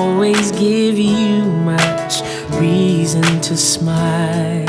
always give you much reason to smile.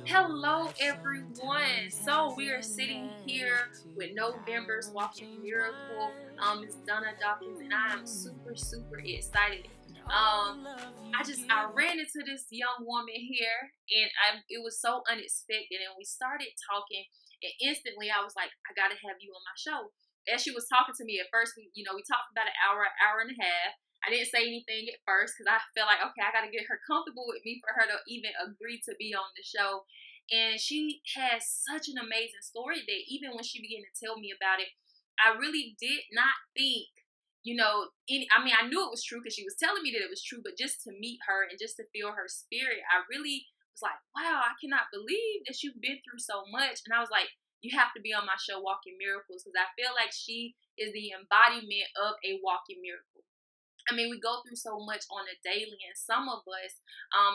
Hello, everyone. So we are sitting here with November's Walking Miracle. It's Donna Dawkins, and I am super excited. I ran into this young woman here, and it was so unexpected. And we started talking, and instantly I was like, I gotta have you on my show. As she was talking to me at first, we talked about an hour and a half. I didn't say anything at first because I felt like, okay, I got to get her comfortable with me for her to even agree to be on the show. And she has such an amazing story that even when she began to tell me about it, I really did not think, I knew it was true because she was telling me that it was true, but just to meet her and just to feel her spirit, I really was like, wow, I cannot believe that you've been through so much. And I was like, you have to be on my show, Walking Miracles, because I feel like she is the embodiment of a walking miracle. I mean, we go through so much on a daily, and some of us,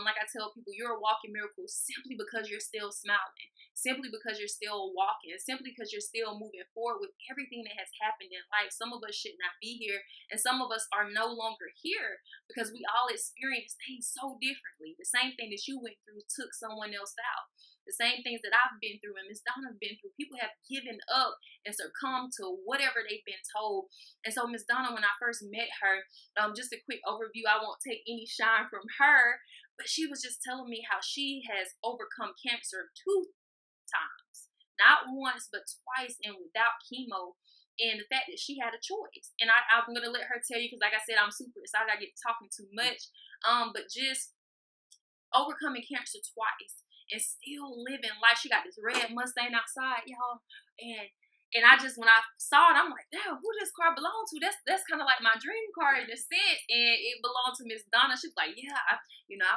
like I tell people, you're a walking miracle simply because you're still smiling, simply because you're still walking, simply because you're still moving forward with everything that has happened in life. Some of us should not be here, and some of us are no longer here because we all experience things so differently. The same thing that you went through took someone else out. The same things that I've been through and Miss Donna's been through, people have given up and succumbed to whatever they've been told. And so Miss Donna, when I first met her, just a quick overview. I won't take any shine from her, but she was just telling me how she has overcome cancer 2 times, not once, but twice, and without chemo. And the fact that she had a choice. And I'm going to let her tell you, because like I said, I'm super excited. I get talking too much. But just overcoming cancer twice and still living life. She got this red Mustang outside, y'all. And I just, when I saw it, I'm like, damn, who this car belong to? That's kind of like my dream car in a sense. And it belonged to Miss Donna. She was like, yeah, I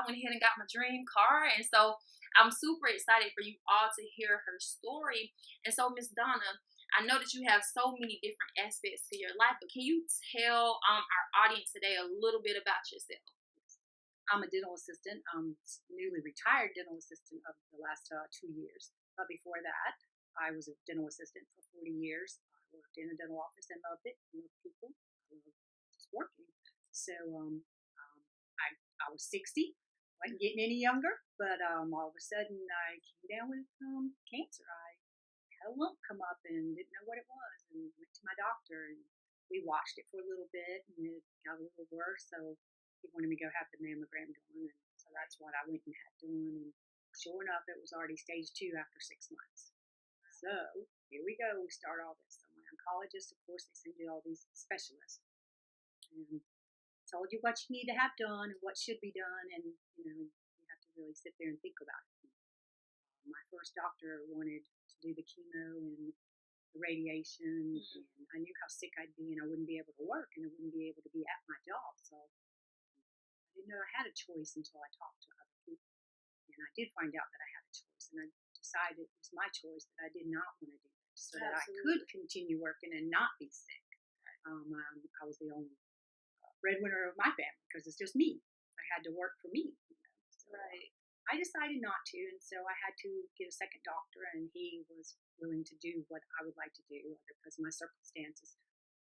went ahead and got my dream car. And so I'm super excited for you all to hear her story. And so, Miss Donna, I know that you have so many different aspects to your life, but can you tell our audience today a little bit about yourself? I'm a dental assistant. Newly retired dental assistant of the last 2 years. But before that, I was a dental assistant for 40 years. I worked in a dental office and loved it. I loved people. I loved just working. So I was 60. Wasn't getting any younger, but all of a sudden I came down with cancer. I had a lump come up and didn't know what it was, and went to my doctor, and we watched it for a little bit, and it got a little worse. So he wanted me to go have the mammogram done, and so that's what I went and had done. And sure enough, it was already stage 2 after 6 months. So here we go. We start all this. So my oncologist, of course, they send you all these specialists and told you what you need to have done and what should be done, and you have to really sit there and think about it. My first doctor wanted to do the chemo and the radiation, and I knew how sick I'd be, and I wouldn't be able to work, and I wouldn't be able to be at my job. So I didn't know I had a choice until I talked to other people, and I did find out that I had a choice, and I decided it was my choice that I did not want to do this, so that I could continue working and not be sick. I was the only breadwinner of my family because it's just me. I had to work for me. So Right. I decided not to, and so I had to get a second doctor, and he was willing to do what I would like to do because of my circumstances.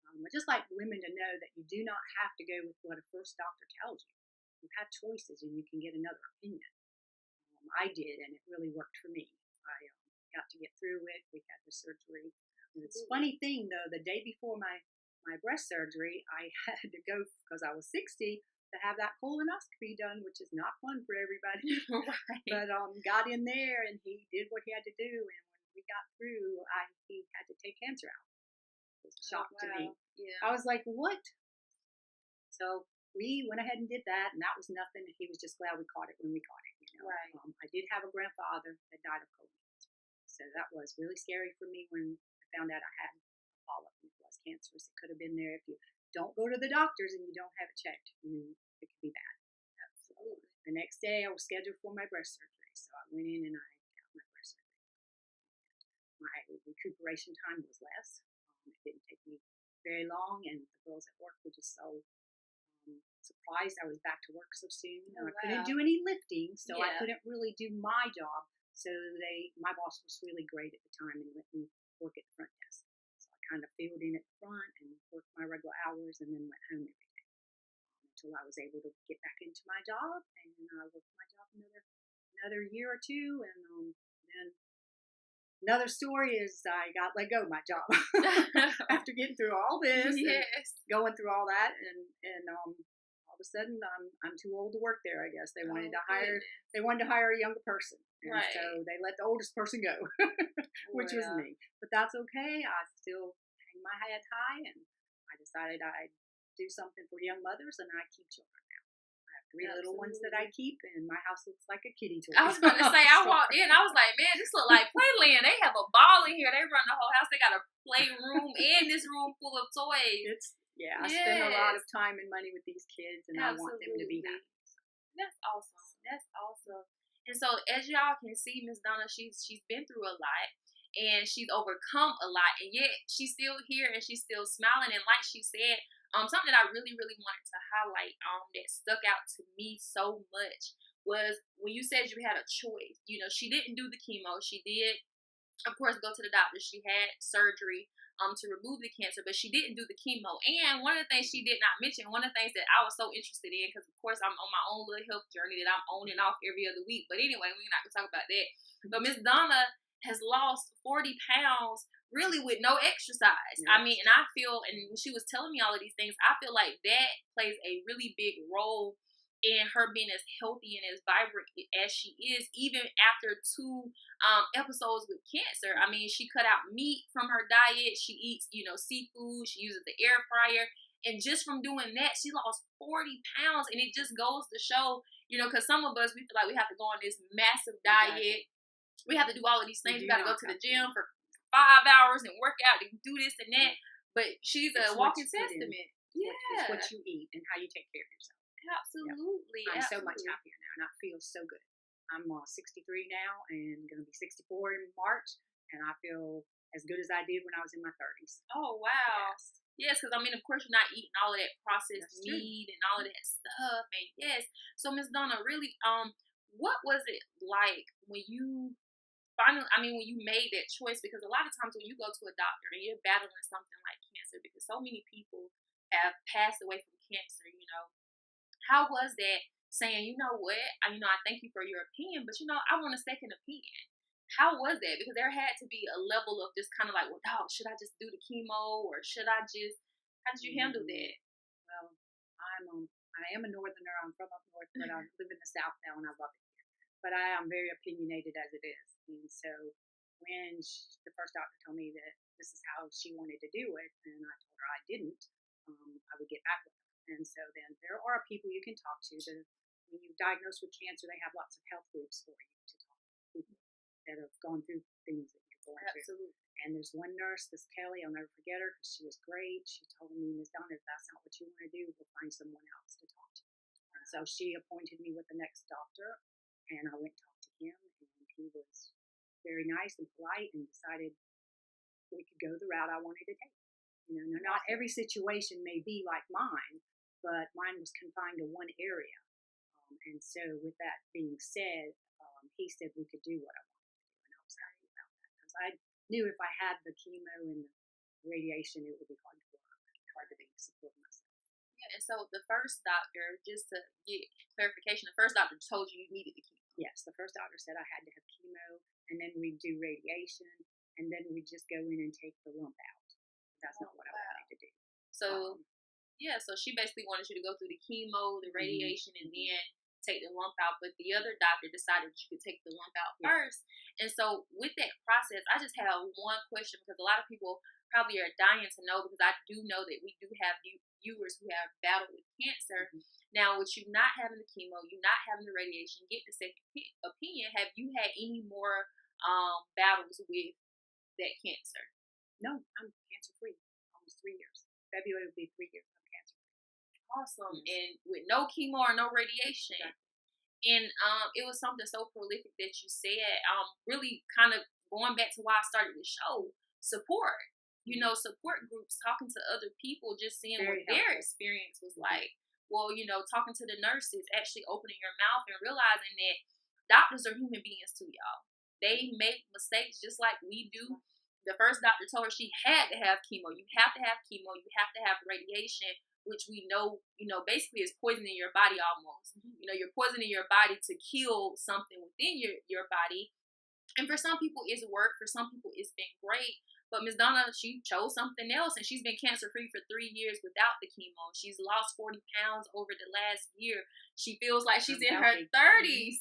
I just like women to know that you do not have to go with what a first doctor tells you. You have choices, and you can get another opinion. I did, and it really worked for me. I got to get through it. We had the surgery. And it's a funny thing, though, the day before my breast surgery, I had to go, because I was 60, to have that colonoscopy done, which is not fun for everybody. Right. But got in there, and he did what he had to do. And when we got through, he had to take cancer out. It was a shock to me. Yeah. I was like, what? So we went ahead and did that, and that was nothing. He was just glad we caught it when we caught it. Right. I did have a grandfather that died of colon cancer, so that was really scary for me when I found out I had a polyp and it was cancerous. It could have been there if you don't go to the doctors and you don't have it checked. It could be bad. Absolutely. The next day, I was scheduled for my breast surgery, so I went in and I got my breast surgery. My recuperation time was less. It didn't take me very long, and the girls at work were just so surprised I was back to work so soon. Oh, I couldn't do any lifting, so I Yeah. couldn't really do my job. So my boss was really great at the time and let me work at the front desk. So I kind of filled in at the front and worked my regular hours, and then went home every day until I was able to get back into my job. And I worked my job another year or two, and then another story is I got let go of my job after getting through all this, Yes. going through all that, and all of a sudden I'm too old to work there. I guess they wanted to hire a younger person, and Right. so they let the oldest person go, which was me. But that's okay. I still hang my head high, and I decided I'd do something for young mothers, and I keep children now. I have three little ones that I keep, and my house looks like a kitty toy. I was going to say, I walked in, I was like, man, this look like Playland. They have a ball in here. They run the whole house. They got a playroom and this room full of toys. I spend a lot of time and money with these kids, and I want them to be happy. That's awesome. That's awesome. And so, as y'all can see, Miss Donna, she's been through a lot, and she's overcome a lot, and yet she's still here and she's still smiling. And like she said, something that I really, really wanted to highlight, that stuck out to me so much was when you said you had a choice. You know, she didn't do the chemo. She did, of course, go to the doctor. She had surgery to remove the cancer, but she didn't do the chemo. And one of the things she did not mention, one of the things that I was so interested in, because of course I'm on my own little health journey that I'm on and off every other week. But anyway, we're not gonna talk about that. But Miss Donna has lost 40 pounds really with no exercise. Yes. I mean, and I feel, and when she was telling me all of these things, I feel like that plays a really big role in her being as healthy and as vibrant as she is, even after 2 episodes with cancer. I mean, she cut out meat from her diet. She eats, seafood. She uses the air fryer. And just from doing that, she lost 40 pounds. And it just goes to show, because some of us, we feel like we have to go on this massive diet. We have to do all of these things. We got to go to the gym for 5 hours and work out and do this and that. But she's a walking testament. Yeah. It's what you eat and how you take care of yourself. Absolutely. I'm so much happier now, and I feel so good. I'm 63 now and going to be 64 in March, and I feel as good as I did when I was in my 30s. Oh, wow. Yes, because, I mean, of course, you're not eating all of that processed meat and all of that stuff. And yes. So, Miss Donna, really, what was it like when you when you made that choice? Because a lot of times when you go to a doctor and you're battling something like cancer, because so many people have passed away from cancer, how was that saying, you know what, I thank you for your opinion, but I want a second opinion? How was that? Because there had to be a level of just kind of like, well, dog, should I just do the chemo, or should I just, how did you handle that? Well, I am a northerner. I'm from up north, but I live in the South now, and I love it here. But I am very opinionated as it is. And so when the first doctor told me that this is how she wanted to do it, and I told her I didn't, I would get back with her. And so then there are people you can talk to. When you're diagnosed with cancer, they have lots of health groups for you to talk to people that have gone through things that you're going through. And there's one nurse, this Kelly, I'll never forget her because she was great. She told me, Ms. Donna, if that's not what you want to do, we'll find someone else to talk to. And so she appointed me with the next doctor, and I went and talked to him, and he was very nice and polite and decided we could go the route I wanted to take. Not every situation may be like mine, but mine was confined to one area. And so with that being said, he said we could do what I wanted to do. And I was happy about that because I knew if I had the chemo and the radiation, it would be hard to work, hard to support myself. Yeah, and so the first doctor, just to get clarification, the first doctor told you needed the chemo. Yes, the first doctor said I had to have chemo, and then we'd do radiation, and then we'd just go in and take the lump out. That's not what I wanted to do. So, so she basically wanted you to go through the chemo, the radiation, and then take the lump out. But the other doctor decided you could take the lump out first. And so with that process, I just have one question, because a lot of people probably are dying to know, because I do know that we do have viewers who have battled with cancer. Now, with you not having the chemo, you not having the radiation, get the second opinion, have you had any more battles with that cancer? No, I'm cancer-free. Almost 3 years. February will be 3 years I'm cancer-free. Awesome. Yes. And with no chemo or no radiation. Exactly. And it was something so prolific that you said, really kind of going back to why I started the show, support. Support groups, talking to other people, just seeing what their experience was like. Well, talking to the nurses, actually opening your mouth and realizing that doctors are human beings too, y'all. They make mistakes just like we do. the first doctor told her she had to have chemo. You have to have chemo. You have to have radiation, which we know, basically is poisoning your body almost. You're poisoning your body to kill something within your body. And for some people, it's worked. For some people, it's been great. But Miss Donna, she chose something else, and she's been cancer-free for 3 years without the chemo. She's lost 40 pounds over the last year. She feels like she's in her 30s.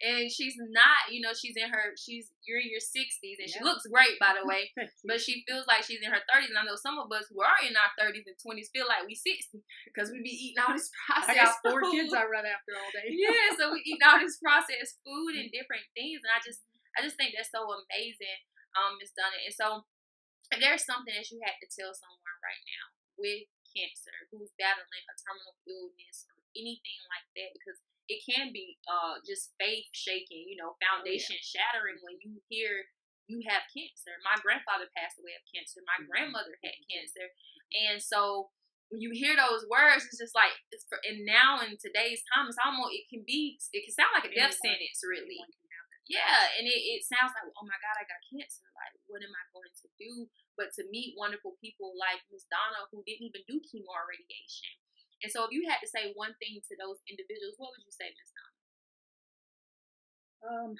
And she's not, you're in your 60s, and she looks great, by the way. But she feels like she's in her 30s. And I know some of us who are in our 30s and 20s feel like we 60 because we be eating all this processed food. I got 4 kids I run after all day. Yeah, so we eat all this processed food and different things. And I just think that's so amazing, Miss Donna. And so if there's something that you had to tell someone right now with cancer who's battling a terminal illness or anything like that, because it can be just faith shaking, foundation shattering when you hear you have cancer. My grandfather passed away of cancer. My grandmother had cancer. And so when you hear those words, it's just like, and now in today's time, it can sound like a death sentence, really. Yeah, and it sounds like, oh my God, I got cancer. Like, what am I going to do? But to meet wonderful people like Miss Donna, who didn't even do chemo or radiation. And so if you had to say one thing to those individuals, what would you say, Miss Donna?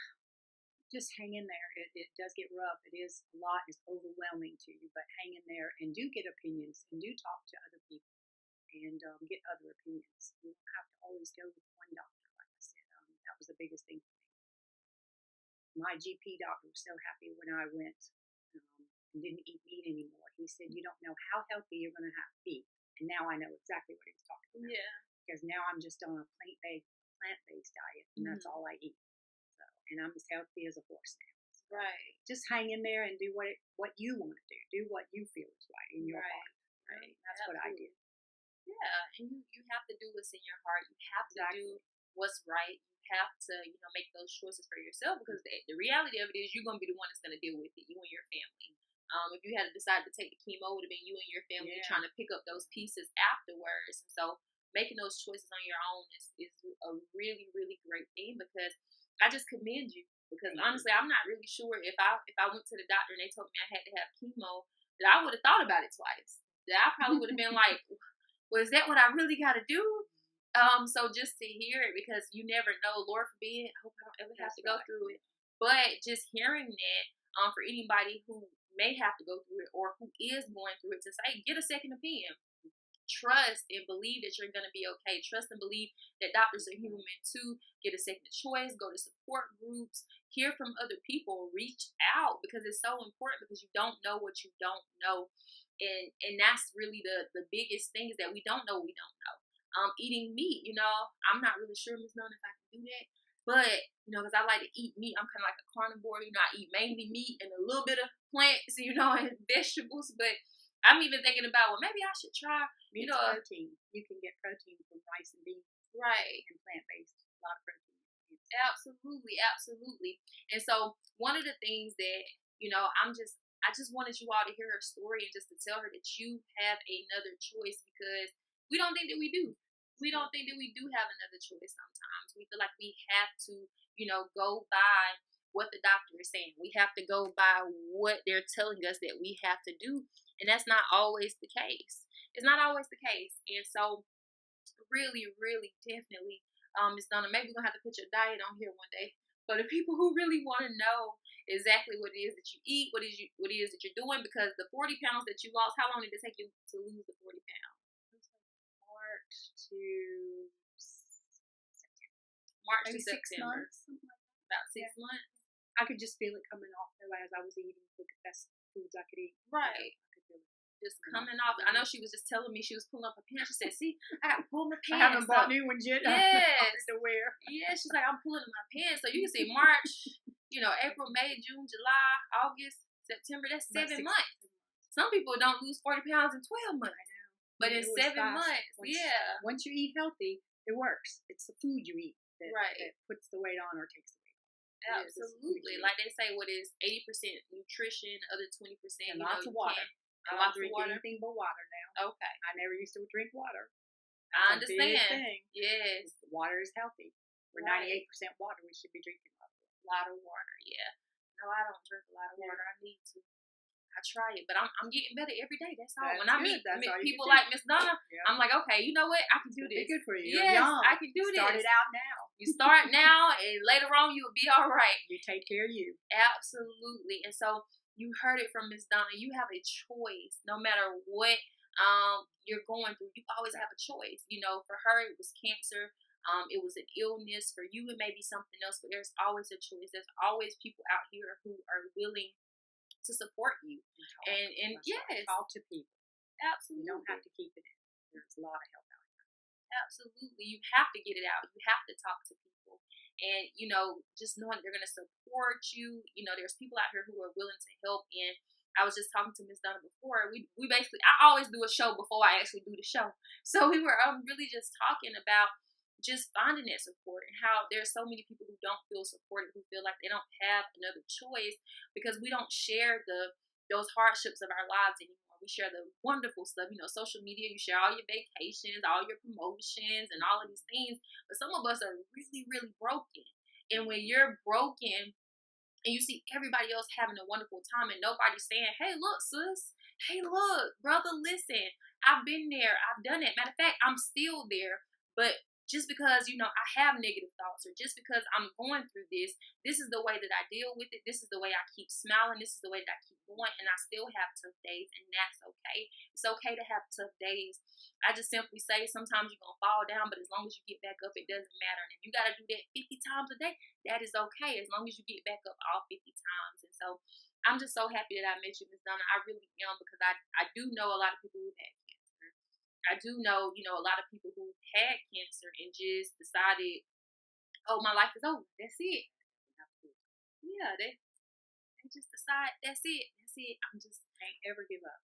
Just hang in there. It does get rough. It is a lot. It's overwhelming to you, but hang in there and do get opinions and do talk to other people and get other opinions. You don't have to always go with one doctor, like I said. That was the biggest thing for me. My GP doctor was so happy when I went and didn't eat meat anymore. He said, you don't know how healthy you're going to have to be. And now I know exactly what he was talking about. Yeah. Because now I'm just on a plant-based diet, and that's all I eat. So, and I'm as healthy as a horse now. So right. Just hang in there and do what you want to do. Do what you feel is right in your heart. Right. That's what I did. Yeah, and you have to do what's in your heart. You have to do what's right. You have to, make those choices for yourself, because the reality of it is you're going to be the one that's going to deal with it, you and your family. If you had decided to take the chemo, it would have been you and your family trying to pick up those pieces afterwards. And so making those choices on your own is a really, really great thing, because I just commend you. Because honestly, I'm not really sure if I went to the doctor and they told me I had to have chemo, that I would have thought about it twice. That I probably would have been like, well, is that what I really got to do? So just to hear it, because you never know, Lord forbid, I hope I don't ever have to go through it. But just hearing that, for anybody who may have to go through it or who is going through it, to say, get a second opinion. Trust and believe that you're going to be okay. Trust and believe that doctors are human too. Get a second choice. Go to support groups. Hear from other people. Reach out, because it's so important, because you don't know what you don't know. And that's really the biggest thing, is that we don't know what we don't know. Eating meat, I'm not really sure, Miss Nunn, if I can do that. But, because I like to eat meat. I'm kind of like a carnivore. I eat mainly meat and a little bit of plants, and vegetables. But I'm even thinking about, well, maybe I should try, protein. You can get protein from rice and beans. Right. And plant-based. A lot of protein. Absolutely, absolutely. And so one of the things that, I just wanted you all to hear her story, and just to tell her that you have another choice, because we don't think that we do. We don't think that we do have another choice sometimes. We feel like we have to, go by what the doctor is saying. We have to go by what they're telling us that we have to do. And that's not always the case. It's not always the case. And so really, really, definitely, Ms. Donna, maybe we're going to have to put your diet on here one day. But the people who really want to know exactly what it is that you eat, what it is that you're doing, because the 40 pounds that you lost, how long did it take you to lose the 40 pounds? March to September. Maybe 6 months. About 6 months. I could just feel it coming off though, as I was eating the best foods I could eat. Right. I could feel it just coming off. I know she was just telling me, she was pulling up her pants. She said, see, I got to pull my pants. I haven't bought new ones yet. Yes. To wear. Yeah, she's like, I'm pulling my pants. So you can see March, April, May, June, July, August, September. That's 7 months. Some people don't lose 40 pounds in 12 months. But in 7 months, Once you eat healthy, it works. It's the food you eat that puts the weight on or takes the weight off. Absolutely. Like they say, what is 80% nutrition, other 20%, and lots of water. I don't drink anything but water now. Okay. I never used to drink water. I understand. A big thing. Yes. Water is healthy. We're 98% water. We should be drinking a lot of water. A lot of water, yeah. No, I don't drink a lot of water. I need to. I try it, but I'm getting better every day. That's all. That's When I good. meet That's all you people can do. like Miss Donna, Yeah. I'm like, okay, you know what? I can do It'll this. be good for you. Yes, You're young. I can do this. Start it out now. You start now, and later on, you'll be all right. You take care of you. Absolutely. And so you heard it from Miss Donna. You have a choice, no matter what you're going through. You always have a choice. You know, for her, it was cancer. It was an illness. For you, it may be something else, but there's always a choice. There's always people out here who are willing to support you. And yes, talk to people. Absolutely. You don't have to keep it in. There's a lot of help out there. Absolutely. You have to get it out. You have to talk to people. And, you know, just knowing they're going to support you. You know, there's people out here who are willing to help. And I was just talking to Miss Donna before. We basically, I always do a show before I actually do the show. So we were really just talking about just finding that support, and how there's so many people who don't feel supported, who feel like they don't have another choice because we don't share those hardships of our lives anymore. We share the wonderful stuff, you know, social media. You share all your vacations, all your promotions, and all of these things. But some of us are really, really broken. And when you're broken and you see everybody else having a wonderful time and nobody's saying, hey, look, sis. Hey, look, brother, listen. I've been there. I've done it. Matter of fact, I'm still there. But just because, you know, I have negative thoughts, or just because I'm going through this is the way that I deal with it. This is the way I keep smiling. This is the way that I keep going. And I still have tough days, and that's okay. It's okay to have tough days. I just simply say sometimes you're going to fall down, but as long as you get back up, it doesn't matter. And if you got to do that 50 times a day, that is okay, as long as you get back up all 50 times. And so I'm just so happy that I met you, Miss Donna. I really am, because I do know a lot of people who had cancer. I do know, you know, a lot of people who had cancer and just decided, oh, my life is over. That's it. Yeah, they just decide, that's it. That's it. Can't ever give up.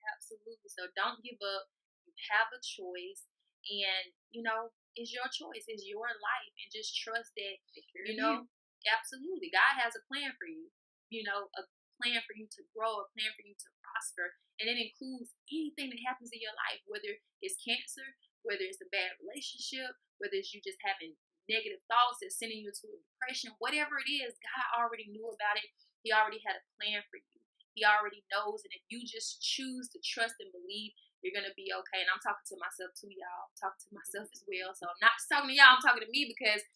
Absolutely. So don't give up. You have a choice. And, you know, it's your choice. It's your life. And just trust that, you know, absolutely. God has a plan for you. You know, a plan for you to grow, a plan for you to prosper. And it includes anything that happens in your life, whether it's cancer, whether it's a bad relationship, whether it's you just having negative thoughts that's sending you to a depression, whatever it is, God already knew about it. He already had a plan for you. He already knows. And if you just choose to trust and believe, you're going to be okay. And I'm talking to myself too, y'all. I'm talking to myself as well. So I'm not just talking to y'all, I'm talking to me, because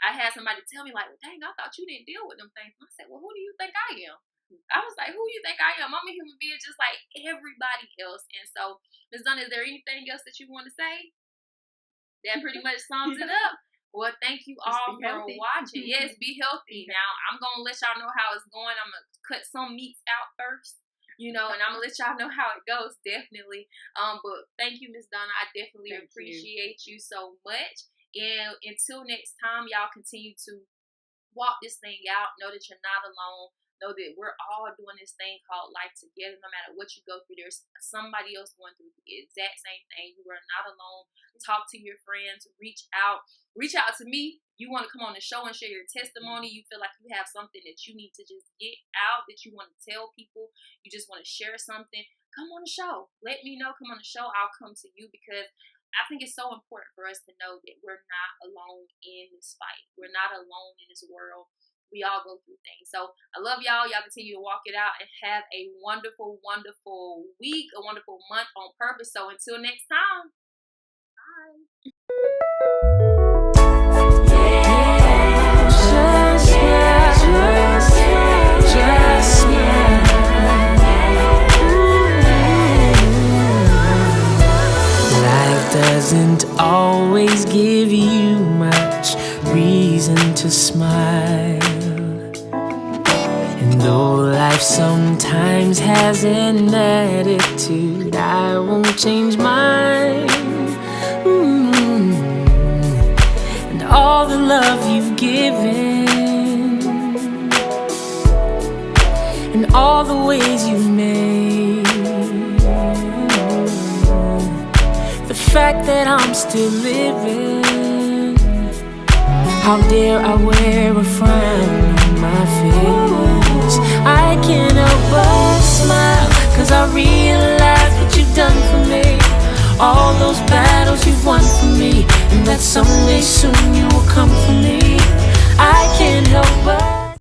I had somebody tell me, like, well, dang, I thought you didn't deal with them things. And I said, well, who do you think I am? I was like, who do you think I am? I'm a human being just like everybody else. And so, Ms. Donna, is there anything else that you want to say? That pretty much sums it up. Well, thank you all for watching. Yes, be healthy. Now, I'm going to let y'all know how it's going. I'm going to cut some meats out first, you know, and I'm going to let y'all know how it goes, definitely. But thank you, Ms. Donna. I definitely appreciate you so much. And until next time, y'all continue to walk this thing out. Know that you're not alone. Know that we're all doing this thing called life together. No matter what you go through, there's somebody else going through the exact same thing. You are not alone. Talk to your friends. Reach out. Reach out to me. You want to come on the show and share your testimony. You feel like you have something that you need to just get out, that you want to tell people. You just want to share something. Come on the show. Let me know. Come on the show. I'll come to you, because I think it's so important for us to know that we're not alone in this fight. We're not alone in this world. We all go through things. So I love y'all. Y'all continue to walk it out and have a wonderful, wonderful week, a wonderful month on purpose. So until next time, bye. Life doesn't always give you much reason to smile. And though life sometimes has an attitude, I won't change mine. And all the love you've given, and all the ways you made, the fact that I'm still living, how dare I wear a frown on my face? I can't help but smile, 'cause I realize what you've done for me. All those battles you've won for me, and that someday soon